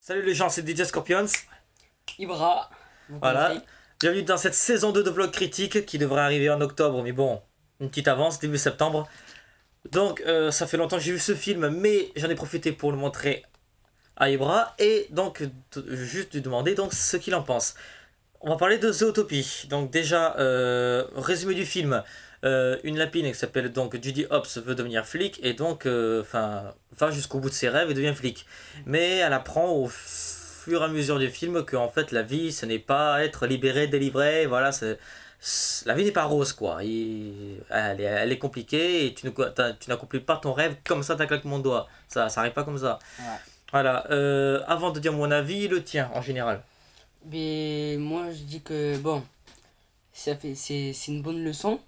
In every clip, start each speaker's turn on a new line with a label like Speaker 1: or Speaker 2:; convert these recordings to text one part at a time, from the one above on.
Speaker 1: Salut les gens, c'est DJ Scorpions.
Speaker 2: Ibra.
Speaker 1: Voilà. Bienvenue dans cette saison 2 de Vlog Critique qui devrait arriver en octobre, mais bon, une petite avance, début septembre. Donc, ça fait longtemps que j'ai vu ce film, mais j'en ai profité pour le montrer à Ibra et donc juste lui demander donc ce qu'il en pense. On va parler de Zootopie. Donc déjà, résumé du film. Une lapine qui s'appelle donc Judy Hopps veut devenir flic et donc va jusqu'au bout de ses rêves et devient flic. Mais elle apprend au fur et à mesure du film que en fait la vie ce n'est pas être libéré, délivré, voilà, la vie n'est pas rose quoi. Elle est compliquée et tu n'accomplis pas ton rêve comme ça d'un claquement de doigts. Ça arrive pas comme ça.
Speaker 2: Ouais.
Speaker 1: Voilà. Avant de dire mon avis, le tien en général.
Speaker 2: Mais moi je dis que bon, c'est une bonne leçon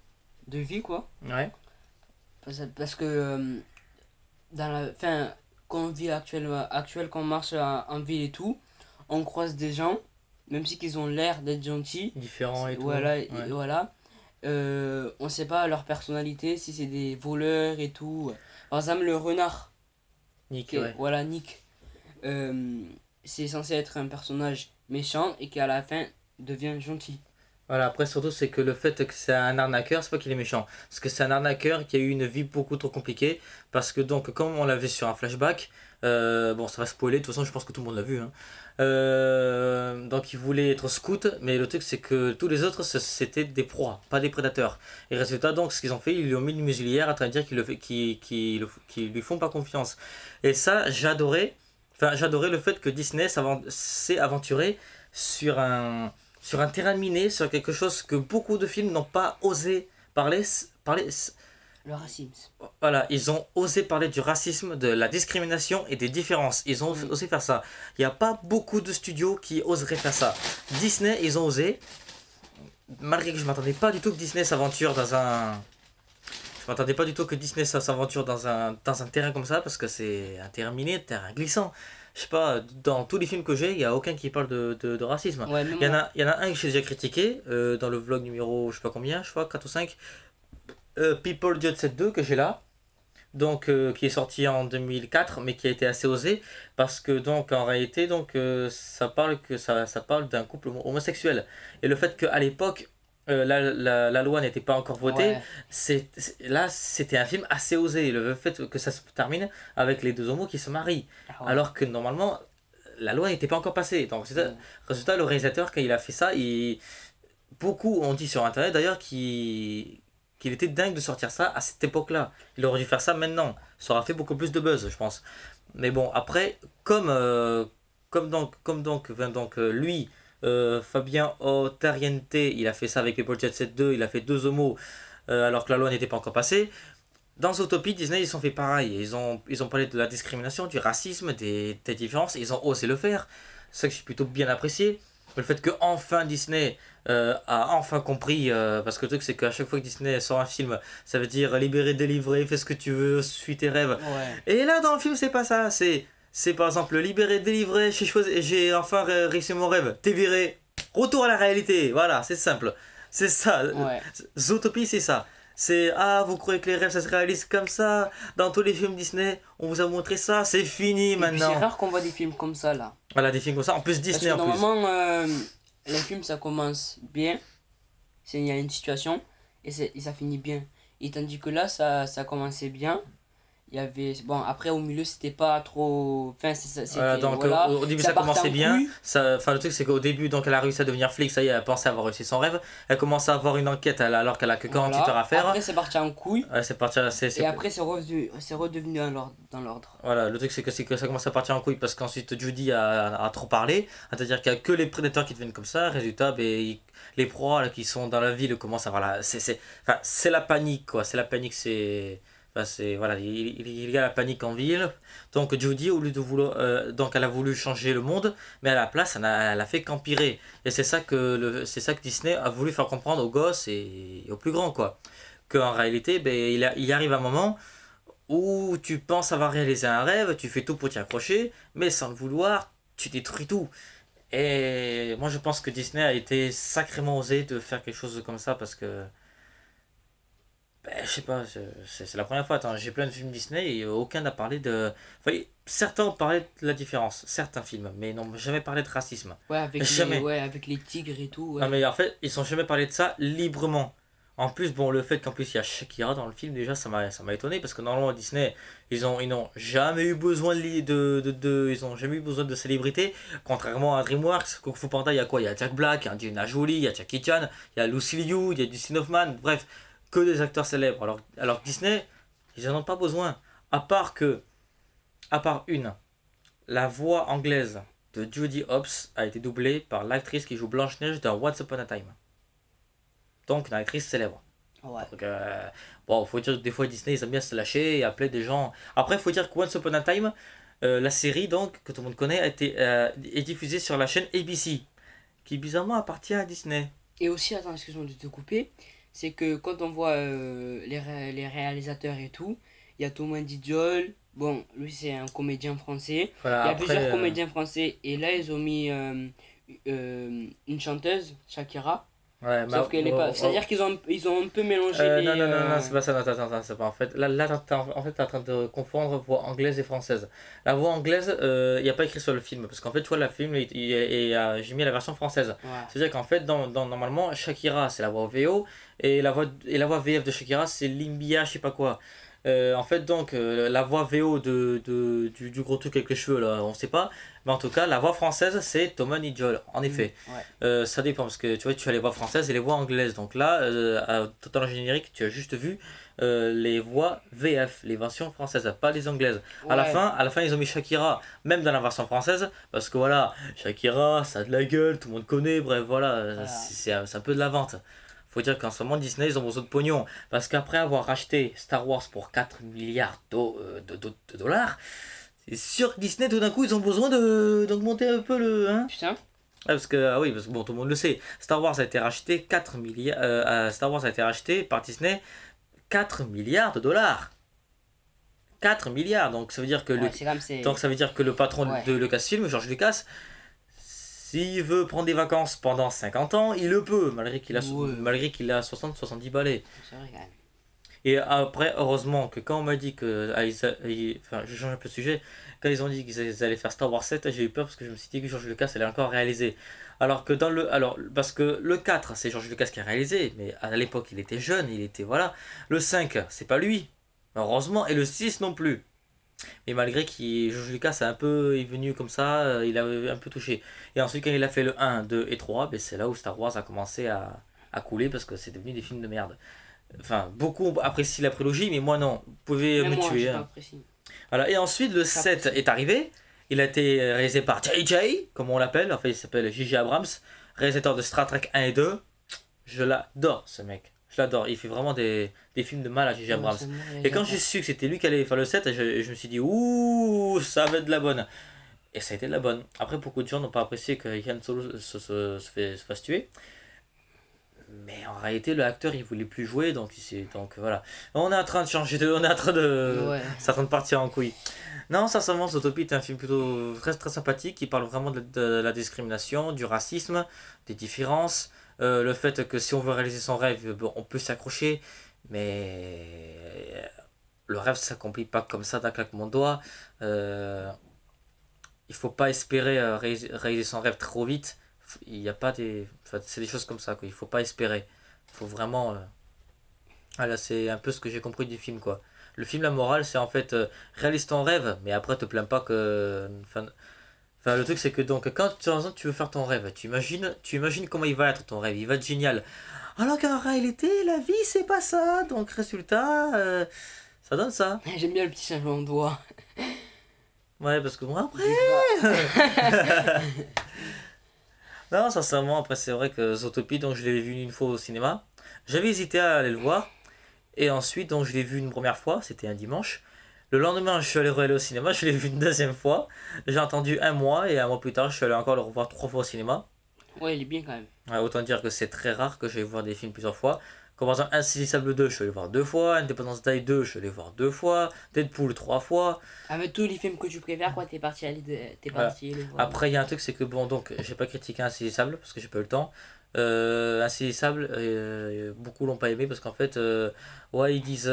Speaker 2: de vie quoi.
Speaker 1: Ouais.
Speaker 2: Parce que dans la fin, quand on vit quand on marche en ville et tout, on croise des gens, même si qu'ils ont l'air d'être gentils.
Speaker 1: Différent et tout.
Speaker 2: Voilà,
Speaker 1: Ouais.
Speaker 2: voilà. On sait pas leur personnalité, si c'est des voleurs et tout. Par exemple, le renard,
Speaker 1: Nick,
Speaker 2: qui est-
Speaker 1: ouais.
Speaker 2: voilà, Nick. C'est censé être un personnage méchant et qui à la fin devient gentil.
Speaker 1: Voilà, après surtout c'est que le fait que c'est un arnaqueur, c'est pas qu'il est méchant. Parce que c'est un arnaqueur qui a eu une vie beaucoup trop compliquée. Parce que donc comme on l'a vu sur un flashback, bon ça va spoiler, de toute façon je pense que tout le monde l'a vu. Hein. Donc il voulait être scout, mais le truc c'est que tous les autres c'était des proies, pas des prédateurs. Et résultat donc ce qu'ils ont fait, ils lui ont mis une muselière à train de dire qu'ils lui font pas confiance. Et ça j'adorais, enfin j'adorais le fait que Disney s'est aventuré sur un terrain miné, sur quelque chose que beaucoup de films n'ont pas osé parler.
Speaker 2: Le racisme.
Speaker 1: Voilà, ils ont osé parler du racisme, de la discrimination et des différences. Ils ont
Speaker 2: Oui.
Speaker 1: osé faire ça. Il n'y a pas beaucoup de studios qui oseraient faire ça. Disney, ils ont osé, malgré que je m'attendais pas du tout que Disney s'aventure dans un. Je m'attendais pas du tout que Disney s'aventure dans un terrain comme ça, parce que c'est un terrain miné, un terrain glissant. Je sais pas, dans tous les films que j'ai, il n'y a aucun qui parle de racisme.
Speaker 2: Ouais, même
Speaker 1: Il y en a un que j'ai déjà critiqué, dans le vlog numéro, je sais pas combien, je crois, 4 ou 5. People Jet Set 2 que j'ai là. Donc, qui est sorti en 2004, mais qui a été assez osé. Parce que, donc, en réalité, donc, ça parle d'un couple homosexuel. Et le fait qu'à l'époque, la loi n'était pas encore votée,
Speaker 2: ouais.
Speaker 1: là, c'était un film assez osé. Le fait que ça se termine avec les deux homos qui se marient.
Speaker 2: Ah ouais.
Speaker 1: Alors que, normalement, la loi n'était pas encore passée. Donc,
Speaker 2: Mm.
Speaker 1: résultat, le réalisateur, quand il a fait ça, beaucoup ont dit sur internet d'ailleurs qu'il était dingue de sortir ça à cette époque-là. Il aurait dû faire ça maintenant. Ça aurait fait beaucoup plus de buzz, je pense. Mais bon, après, lui, Fabien Ottariente, il a fait ça avec People Jet Set 2, il a fait deux homos alors que la loi n'était pas encore passée. Dans Zootopie, Disney, ils ont fait pareil. Ils ont parlé de la discrimination, du racisme, des différences. Ils ont osé le faire. C'est ça que j'ai plutôt bien apprécié. Le fait que enfin Disney a enfin compris, parce que le truc c'est qu'à chaque fois que Disney sort un film, ça veut dire libérer, délivrer, fais ce que tu veux, suis tes rêves.
Speaker 2: Ouais.
Speaker 1: Et là dans le film c'est pas ça, c'est par exemple libérer, délivrer, j'ai enfin réussi mon rêve, t'es viré, retour à la réalité, voilà, c'est simple. C'est ça,
Speaker 2: Ouais.
Speaker 1: Zootopie c'est ça. C'est ah, vous croyez que les rêves ça se réalise comme ça? Dans tous les films Disney, on vous a montré ça, c'est fini
Speaker 2: Et puis c'est
Speaker 1: maintenant.
Speaker 2: rare qu'on voit des films comme ça là.
Speaker 1: Voilà, des films comme ça, en plus
Speaker 2: Parce
Speaker 1: Disney
Speaker 2: que
Speaker 1: en plus.
Speaker 2: normalement, les films ça commence bien, il y a une situation et ça finit bien. Et tandis que là, ça commençait bien. Il y avait. Bon, après au milieu c'était pas trop. Enfin,
Speaker 1: Voilà,
Speaker 2: c'était.
Speaker 1: donc
Speaker 2: Voilà.
Speaker 1: au début
Speaker 2: Ça
Speaker 1: ça
Speaker 2: partait
Speaker 1: commençait
Speaker 2: en
Speaker 1: bien.
Speaker 2: couille.
Speaker 1: Enfin, le truc c'est qu'au début donc elle a réussi à devenir flic, ça y est, elle a pensé avoir réussi son rêve. Elle commence à avoir une enquête alors qu'elle a que 48 heures
Speaker 2: Voilà.
Speaker 1: à faire.
Speaker 2: Après c'est parti en couille.
Speaker 1: Ouais, c'est parti,
Speaker 2: Et après c'est redevenu dans l'ordre.
Speaker 1: voilà, le truc c'est que ça commence à partir en couille parce qu'ensuite Judy a trop parlé, c'est-à-dire qu'il n'y a que les prédateurs qui deviennent comme ça. Résultat, ben, les proies là, qui sont dans la ville commencent à avoir enfin, c'est la panique quoi, c'est la panique, voilà, il y a la panique en ville. Donc Judy, au lieu de vouloir, donc elle a voulu changer le monde, mais à la place, elle a fait qu'empirer. Et c'est ça que Disney a voulu faire comprendre aux gosses et aux plus grands, quoi. Qu'en réalité, ben, il arrive un moment où tu penses avoir réalisé un rêve, tu fais tout pour t'y accrocher, mais sans le vouloir, tu détruis tout. Et moi, je pense que Disney a été sacrément osé de faire quelque chose comme ça parce que Ben, je sais pas, c'est la première fois. Attends, j'ai plein de films Disney et aucun n'a parlé de. Enfin, certains ont parlé de la différence, certains films, mais n'ont jamais parlé de racisme. Jamais.
Speaker 2: Ouais, avec les tigres et tout,
Speaker 1: Non,
Speaker 2: ouais.
Speaker 1: mais en fait, ils sont jamais parlé de ça librement. En plus, bon, le fait qu'en plus il y a Shakira dans le film, déjà, ça m'a étonné parce que normalement, Disney, ils n'ont jamais eu besoin ils ont jamais eu besoin de célébrités. Contrairement à DreamWorks, Kung Fu Panda, il y a quoi? Il y a Jack Black, il y a Angelina Jolie, il y a Jackie Chan, il y a Lucy Liu, il y a Dustin Hoffman, bref, que des acteurs célèbres. Alors que Disney, ils en ont pas besoin. À part que, à part une, la voix anglaise de Judy Hopps a été doublée par l'actrice qui joue Blanche-Neige dans Once Upon a Time. Donc une actrice célèbre.
Speaker 2: Ouais.
Speaker 1: Donc, bon, faut dire que des fois Disney ils aiment bien se lâcher et appeler des gens. Après, faut dire que Once Upon a Time, la série donc que tout le monde connaît, est diffusée sur la chaîne ABC, qui bizarrement appartient à Disney.
Speaker 2: Et aussi, attends, excuse-moi de te couper, c'est que quand on voit les réalisateurs et tout, il y a Thomas Didiol, bon, lui c'est un comédien français,
Speaker 1: Voilà,
Speaker 2: il y a
Speaker 1: après,
Speaker 2: plusieurs comédiens français, et là ils ont mis une chanteuse, Shakira,
Speaker 1: ouais,
Speaker 2: sauf qu'elle est pas... C'est-à-dire qu'ils ont un peu mélangé
Speaker 1: non,
Speaker 2: les...
Speaker 1: non, non, non, c'est pas ça, non, attends, c'est pas en fait. Là en fait, t'es en train de confondre voix anglaise et française. La voix anglaise, il n'y a pas écrit sur le film, parce qu'en fait, tu vois, le film, j'ai mis la version française.
Speaker 2: Ouais.
Speaker 1: C'est-à-dire qu'en fait, normalement, Shakira, c'est la voix VO, et la voix VF de Shakira, c'est Limbia, je sais pas quoi. En fait, donc, la voix VO du gros truc avec les cheveux, là, on sait pas. Mais en tout cas, la voix française, c'est Thomas Nijol, en effet.
Speaker 2: Ouais.
Speaker 1: Ça dépend, parce que tu vois, tu as les voix françaises et les voix anglaises. Donc là, dans le générique, tu as juste vu les voix VF, les versions françaises, pas les anglaises.
Speaker 2: Ouais.
Speaker 1: À la fin, ils ont mis Shakira, même dans la version française, parce que voilà, Shakira, ça a de la gueule, tout le monde connaît, bref, voilà,
Speaker 2: Voilà.
Speaker 1: c'est un peu de la vente. Faut dire qu'en ce moment, Disney, ils ont besoin de pognon. Parce qu'après avoir racheté Star Wars pour 4 milliards de dollars, c'est sûr que Disney, tout d'un coup, ils ont besoin d'augmenter un peu le. Hein.
Speaker 2: Putain.
Speaker 1: Oui, parce que bon, tout le monde le sait. Star Wars a été racheté 4 milliards. Star Wars a été racheté par Disney 4 milliards de dollars. 4 milliards. Donc ça veut dire que
Speaker 2: Ouais, c'est comme c'est...
Speaker 1: donc ça veut dire que le patron
Speaker 2: Ouais.
Speaker 1: de Lucasfilm, George Lucas, s'il veut prendre des vacances pendant 50 ans, il le peut,
Speaker 2: Ouais.
Speaker 1: malgré qu'il a 60-70 balais.
Speaker 2: C'est vrai quand même.
Speaker 1: Et après, heureusement que quand on m'a dit que. Enfin, je change un peu de sujet. Quand ils ont dit qu'ils allaient faire Star Wars 7, j'ai eu peur parce que je me suis dit que George Lucas allait encore réaliser. Alors que dans le. Alors, parce que le 4, c'est George Lucas qui a réalisé, mais à l'époque, il était jeune, il était. Voilà. Le 5, c'est pas lui. Heureusement. Et le 6 non plus. Mais malgré que George Lucas est venu comme ça, il a un peu touché. Et ensuite, quand il a fait le 1, 2 et 3, ben, c'est là où Star Wars a commencé à couler parce que c'est devenu des films de merde. Enfin, beaucoup apprécient la prélogie, mais moi non. Vous pouvez
Speaker 2: Même
Speaker 1: me
Speaker 2: moi,
Speaker 1: tuer.
Speaker 2: j'ai pas
Speaker 1: Hein.
Speaker 2: apprécié.
Speaker 1: Voilà. Et ensuite, le
Speaker 2: Pas
Speaker 1: 7 est arrivé. Il a été réalisé par JJ, comme on l'appelle. Enfin, il s'appelle J.J. Abrams, réalisateur de Star Trek 1 et 2. Je l'adore, ce mec. Je l'adore. Il fait vraiment des films de mal à J.J. Abrams. Et quand j'ai su que c'était lui qui allait faire le 7, je me suis dit, ouh, ça va être de la bonne. Et ça a été de la bonne. Après, beaucoup de gens n'ont pas apprécié que Han Solo se fasse tuer. Mais en réalité, l'acteur il voulait plus jouer, donc voilà. On est en train de changer on est en train de.
Speaker 2: Ouais.
Speaker 1: C'est en train de partir en couille. Non, sincèrement, Zootopie est un film plutôt très, très sympathique qui parle vraiment de la discrimination, du racisme, des différences. Le fait que si on veut réaliser son rêve, bon, on peut s'accrocher, mais le rêve s'accomplit pas comme ça d'un claquement de doigts. Il faut pas espérer réaliser son rêve trop vite. Il y a pas des. Enfin, c'est des choses comme ça, quoi. Il faut pas espérer. Il faut vraiment. Voilà, c'est un peu ce que j'ai compris du film, quoi. Le film, la morale, c'est en fait réalise ton rêve, mais après te plains pas que. Enfin, le truc, c'est que donc, quand par exemple, tu veux faire ton rêve, tu imagines comment il va être ton rêve, il va être génial. Alors qu'en réalité, la vie, c'est pas ça. Donc, résultat, ça donne ça.
Speaker 2: J'aime bien le petit changement de doigt.
Speaker 1: Ouais, parce que moi, après.
Speaker 2: Du bras.
Speaker 1: Non, sincèrement, après, c'est vrai que Zootopie, donc je l'ai vu une fois au cinéma. J'avais hésité à aller le voir. Et ensuite, donc je l'ai vu une première fois, c'était un dimanche. Le lendemain, je suis allé re-aller au cinéma, je l'ai vu une deuxième fois. J'ai attendu un mois et un mois plus tard, je suis allé encore le revoir 3 fois au cinéma.
Speaker 2: Ouais, il est bien quand même.
Speaker 1: Ouais, autant dire que c'est très rare que j'aille voir des films plusieurs fois. Comme par exemple Insaisissable 2, je suis allé voir 2 fois. Independence Day 2, je suis allé voir 2 fois. Deadpool 3 fois.
Speaker 2: Avec tous les films que tu préfères, quoi, t'es
Speaker 1: Voilà.
Speaker 2: parti le voir.
Speaker 1: Après, il y a un truc, c'est que bon, donc j'ai pas critiqué Insaisissable parce que j'ai pas eu le temps. Insaisissable, beaucoup l'ont pas aimé parce qu'en fait, ouais, ils disent,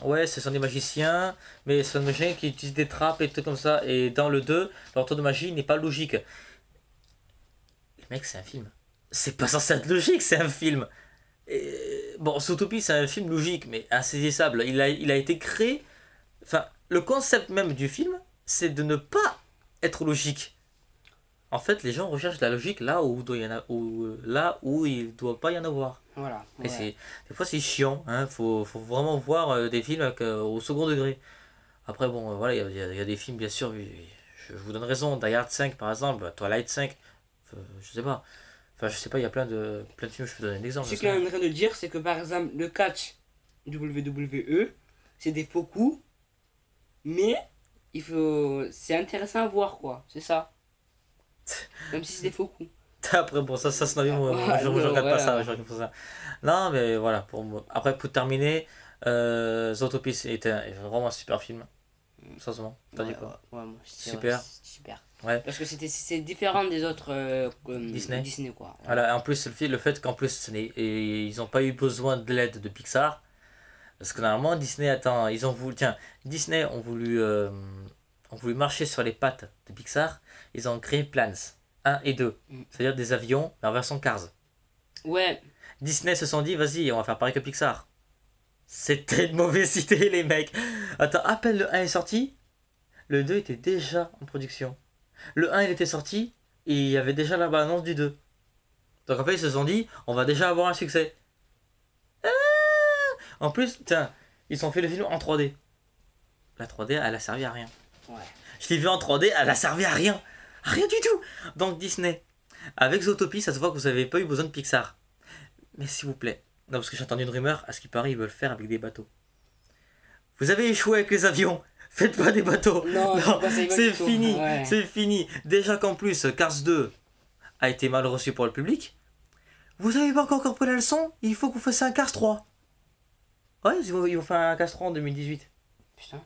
Speaker 1: ouais, ce sont des magiciens, mais ce sont des magiciens qui utilisent des trappes et tout comme ça. Et dans le 2 leur tour de magie n'est pas logique. Les mecs, c'est un film. C'est pas censé être logique, c'est un film. Bon, Zootopie, c'est un film logique, mais insaisissable. Il a été créé. Enfin, le concept même du film, c'est de ne pas être logique. En fait, les gens recherchent la logique là où, là où il ne doit pas y en avoir.
Speaker 2: Voilà,
Speaker 1: Et
Speaker 2: ouais.
Speaker 1: des fois, c'est chiant. Hein. Faut vraiment voir des films au second degré. Après, bon, voilà, il y a des films, bien sûr. Je vous donne raison. Die Hard 5, par exemple, Twilight 5. Je sais pas. Enfin, je sais pas, il y a plein de films, je peux donner un exemple.
Speaker 2: Ce qu'il est en train de dire, c'est que par exemple, le catch WWE, c'est des faux coups, mais c'est intéressant à voir, quoi. C'est ça. Même si c'est des faux coups.
Speaker 1: Après, bon, ça c'est un avis, moi, je regarde pas ça,
Speaker 2: Voilà.
Speaker 1: je regarde pas ça. Non, mais voilà, pour moi. Après, pour terminer, Zootopie est vraiment un super film. Sérieusement, t'as
Speaker 2: Ouais,
Speaker 1: dit
Speaker 2: ouais,
Speaker 1: quoi?
Speaker 2: ouais, moi je dirais
Speaker 1: Super.
Speaker 2: c'est super.
Speaker 1: Ouais.
Speaker 2: Parce que c'est différent des autres
Speaker 1: Disney.
Speaker 2: Disney, quoi. Ouais.
Speaker 1: Voilà, en plus, le fait qu'en plus, ils n'ont pas eu besoin de l'aide de Pixar. Parce que normalement, Disney, attends, ils ont voulu. Tiens, Disney ont voulu marcher sur les pattes de Pixar. Ils ont créé Plans 1 et 2.
Speaker 2: Mm.
Speaker 1: C'est-à-dire des avions, mais en version Cars.
Speaker 2: Ouais,
Speaker 1: Disney se sont dit, vas-y, on va faire pareil que Pixar. C'était une mauvaise idée, les mecs. Attends, à peine le 1 est sorti, le 2 était déjà en production. Le 1 il était sorti, et il y avait déjà la bande-annonce du 2. Donc en fait, ils se sont dit, on va déjà avoir un succès. En plus, tiens, ils ont fait le film en 3D. La 3D, elle a servi à rien.
Speaker 2: ouais.
Speaker 1: Je l'ai vu en 3D, elle a servi à rien. Rien du tout. Donc Disney, avec Zootopie, ça se voit que vous n'avez pas eu besoin de Pixar. Mais s'il vous plaît, non parce que j'ai entendu une rumeur, à ce qui paraît, ils veulent faire avec des bateaux. Vous avez échoué avec les avions. Faites pas des bateaux.
Speaker 2: Non, je
Speaker 1: Non,
Speaker 2: conseille pas
Speaker 1: c'est
Speaker 2: du tout.
Speaker 1: fini.
Speaker 2: Ouais.
Speaker 1: C'est fini. Déjà qu'en plus, Cars 2 a été mal reçu pour le public. Vous avez pas encore compris la leçon. Il faut que vous fassiez un Cars 3. Ouais, ils vont faire un Cars 3 en 2018.
Speaker 2: Putain.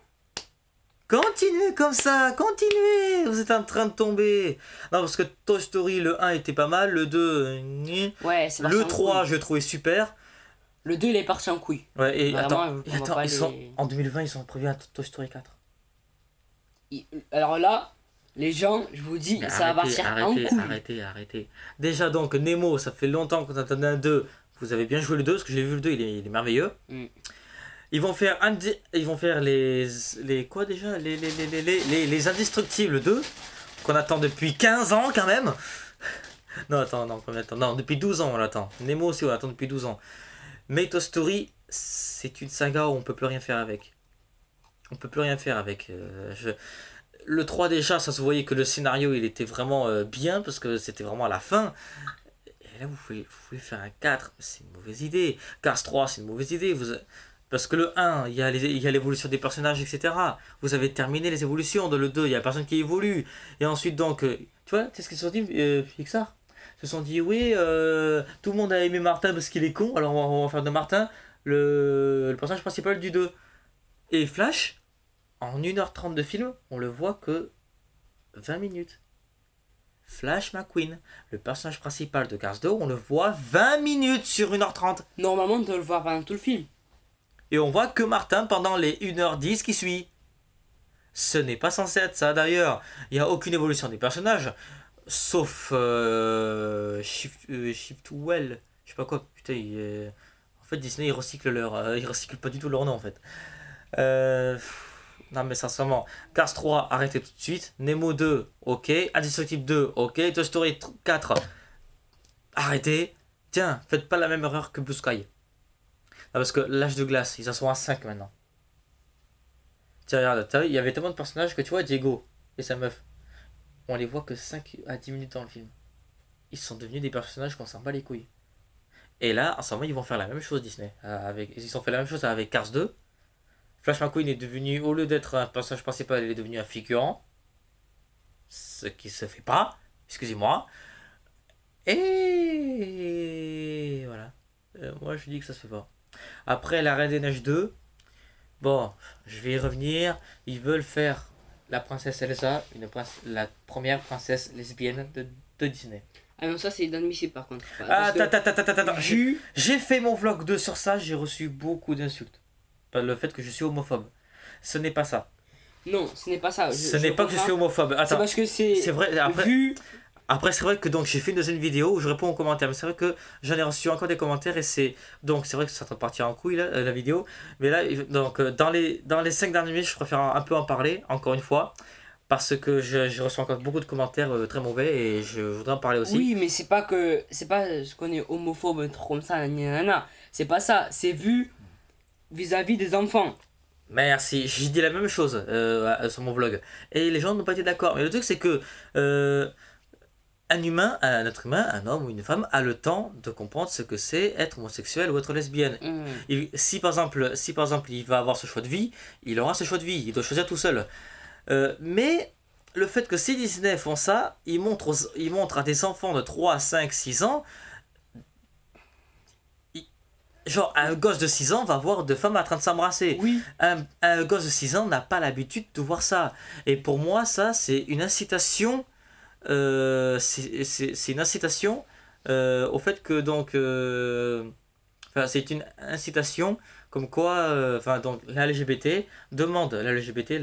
Speaker 1: Continuez comme ça, continuez. Vous êtes en train de tomber. Non, parce que Toy Story, le 1 était pas mal, le 2,
Speaker 2: Ouais, c'est parti
Speaker 1: le
Speaker 2: en
Speaker 1: 3,
Speaker 2: couille.
Speaker 1: je le trouvais super.
Speaker 2: Le 2, il est parti en couille.
Speaker 1: Ouais,
Speaker 2: Vraiment, on va
Speaker 1: attends,
Speaker 2: pas
Speaker 1: ils sont,
Speaker 2: les...
Speaker 1: en 2020, ils ont prévu un Toy Story 4.
Speaker 2: Alors là, les gens, je vous dis,
Speaker 1: Mais
Speaker 2: ça va
Speaker 1: arrêtez,
Speaker 2: partir en couille.
Speaker 1: arrêtez. Déjà donc, Nemo, ça fait longtemps qu'on attendait un 2. Vous avez bien joué le 2, parce que j'ai vu le 2, il est merveilleux.
Speaker 2: Mm.
Speaker 1: Ils vont faire les quoi déjà les Indestructibles 2, qu'on attend depuis 15 ans quand même. Non, attends, non, combien de temps? Non, depuis 12 ans on l'attend. Nemo aussi, on l'attend depuis 12 ans. Mais Toy Story, c'est une saga où on peut plus rien faire avec. On peut plus rien faire avec. Le 3 déjà, ça se voyait que le scénario il était vraiment bien parce que c'était vraiment à la fin. Et là, vous pouvez faire un 4, c'est une mauvaise idée. Cars 3, c'est une mauvaise idée. Parce que le 1, il y a l'évolution des personnages, etc. Vous avez terminé les évolutions. Dans le 2, il n'y a personne qui évolue. Et ensuite, donc, tu vois, qu'est-ce qu'ils se sont dit, Pixar? Ils se sont dit, oui, tout le monde a aimé Martin parce qu'il est con, alors on va faire de Martin le personnage principal du 2. Et Flash, en 1h30 de film, on le voit que 20 minutes. Flash McQueen, le personnage principal de Cars 2, on le voit 20 minutes sur 1h30.
Speaker 2: Normalement, on doit le voir pendant tout le film.
Speaker 1: Et on voit que Martin pendant les 1h10 qui suit. Ce n'est pas censé être ça d'ailleurs. Il n'y a aucune évolution des personnages. Sauf Shift Well. Je sais pas quoi. Putain, en fait Disney ils recyclent pas du tout leur nom en fait. Non mais sincèrement, Cars 3, arrêtez tout de suite. Nemo 2, ok. Indestructible 2, ok. Toy Story 4, arrêtez. Tiens, faites pas la même erreur que Blue Sky. Non, parce que l'âge de glace, ils en sont à 5 maintenant. Tiens, regarde, t'as vu, il y avait tellement de personnages que tu vois, Diego et sa meuf, on les voit que 5 à 10 minutes dans le film. Ils sont devenus des personnages qu'on s'en bat les couilles. Et là, en ce moment, ils vont faire la même chose, Disney. Ils ont fait la même chose avec Cars 2. Flash McQueen est devenu, au lieu d'être un personnage principal, il est devenu un figurant. Ce qui se fait pas, excusez-moi. Et voilà. Moi, je dis que ça se fait pas. Après, la Reine des Neiges 2, bon, je vais y revenir. Ils veulent faire la princesse Elsa, la première princesse lesbienne de Disney.
Speaker 2: Ah non, ça c'est inadmissible par contre.
Speaker 1: Ah,
Speaker 2: Parce que
Speaker 1: attends.
Speaker 2: vu...
Speaker 1: J'ai fait mon vlog 2 sur ça, j'ai reçu beaucoup d'insultes. Par le fait que je suis homophobe. Ce n'est pas ça.
Speaker 2: Non, ce n'est pas ça.
Speaker 1: Ce n'est pas que je suis homophobe.
Speaker 2: C'est
Speaker 1: Attends,
Speaker 2: parce que
Speaker 1: c'est
Speaker 2: c'est
Speaker 1: vrai. Après,
Speaker 2: vu...
Speaker 1: après c'est vrai que donc j'ai fait une deuxième vidéo où je réponds aux commentaires. Mais c'est vrai que j'en ai reçu encore des commentaires et c'est donc c'est vrai que ça va partir en couille là, la vidéo. Mais là donc dans les 5 dernières minutes, je préfère un peu en parler encore une fois parce que je reçois encore beaucoup de commentaires très mauvais et je voudrais en parler aussi.
Speaker 2: Oui, mais c'est pas que... C'est pas ce qu'on est homophobe, un truc comme ça, nanana. C'est pas ça. C'est vu vis-à-vis des enfants.
Speaker 1: Merci, j'ai dit la même chose sur mon vlog. Et les gens n'ont pas été d'accord. Mais le truc, c'est que un être humain, un homme ou une femme, a le temps de comprendre ce que c'est être homosexuel ou être lesbienne. Si par exemple, il va avoir ce choix de vie, il aura ce choix de vie. Il doit choisir tout seul. Mais le fait que ces Disney font ça, ils montrent à des enfants de 3, 5, 6 ans. Genre, un gosse de 6 ans va voir deux femmes en train de s'embrasser.
Speaker 2: Oui.
Speaker 1: Un gosse de 6 ans n'a pas l'habitude de voir ça. Et pour moi, ça, c'est une incitation. C'est une incitation au fait que, donc. Enfin, c'est une incitation comme quoi. Enfin, donc, la LGBT demande, la LGBT,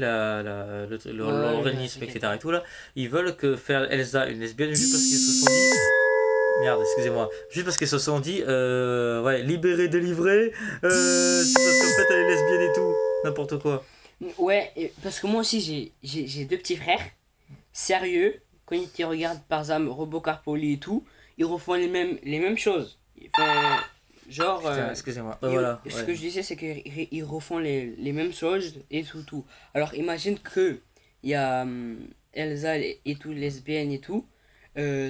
Speaker 1: l'organisme,
Speaker 2: ok.
Speaker 1: etc. Et tout, là, ils veulent que faire Elsa une lesbienne juste parce qu'ils se sont dit. Merde, excusez-moi. Juste parce qu'ils se sont dit, ouais, libéré, délivré, c'est parce qu'en fait elle est lesbienne et tout, n'importe quoi.
Speaker 2: Ouais, parce que moi aussi j'ai deux petits frères. Sérieux, quand ils te regardent par exemple Robocop Poli et tout, ils refont les mêmes choses. Enfin, genre...
Speaker 1: Putain, excusez-moi.
Speaker 2: ils-
Speaker 1: Voilà.
Speaker 2: Ce
Speaker 1: Ouais.
Speaker 2: que je disais, c'est qu'ils refont les mêmes choses et tout. Alors imagine que il y a Elsa et tout, lesbienne et tout,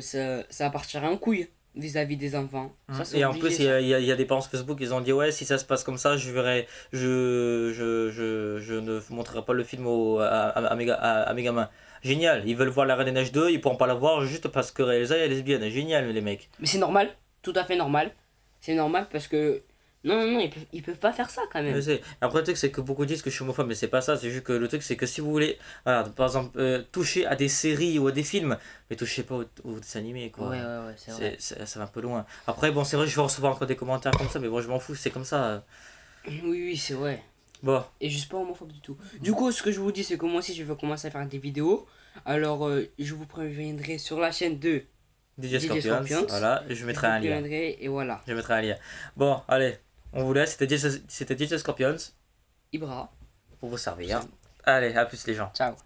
Speaker 2: ça partira en couille vis-à-vis des enfants. Ça, c'est
Speaker 1: Et en
Speaker 2: obligé,
Speaker 1: plus,
Speaker 2: ça.
Speaker 1: il y a des parents sur Facebook, ils ont dit ouais, si ça se passe comme ça, je ne montrerai pas le film à mes gamins. Génial, ils veulent voir La Reine des Neiges 2, ils pourront pas la voir juste parce que Elsa est lesbienne. Génial, les mecs.
Speaker 2: Mais c'est normal, tout à fait normal. C'est normal parce que... Non, ils peuvent pas faire ça quand même.
Speaker 1: Après, le truc, c'est que beaucoup disent que je suis homophobe, mais c'est pas ça. C'est juste que le truc, c'est que si vous voulez, voilà, par exemple, toucher à des séries ou à des films, mais touchez pas aux dessins animés, quoi.
Speaker 2: Ouais, c'est vrai.
Speaker 1: Ça va un peu loin. Après, bon, c'est vrai, je vais recevoir encore des commentaires comme ça, mais bon, je m'en fous, c'est comme ça.
Speaker 2: Oui, c'est vrai.
Speaker 1: Bon,
Speaker 2: Et je suis pas homophobe du tout. Du coup, ce que je vous dis, c'est que moi aussi, je vais commencer à faire des vidéos. Alors, je vous préviendrai sur la chaîne de
Speaker 1: DJ
Speaker 2: DJ
Speaker 1: Scorpions, voilà, je mettrai un
Speaker 2: vous
Speaker 1: lien.
Speaker 2: préviendrai et voilà.
Speaker 1: Je mettrai un lien. Bon, allez, on vous laisse, c'était DJ Scorpions
Speaker 2: Ibra,
Speaker 1: pour vous servir. Allez, à plus les gens.
Speaker 2: ciao.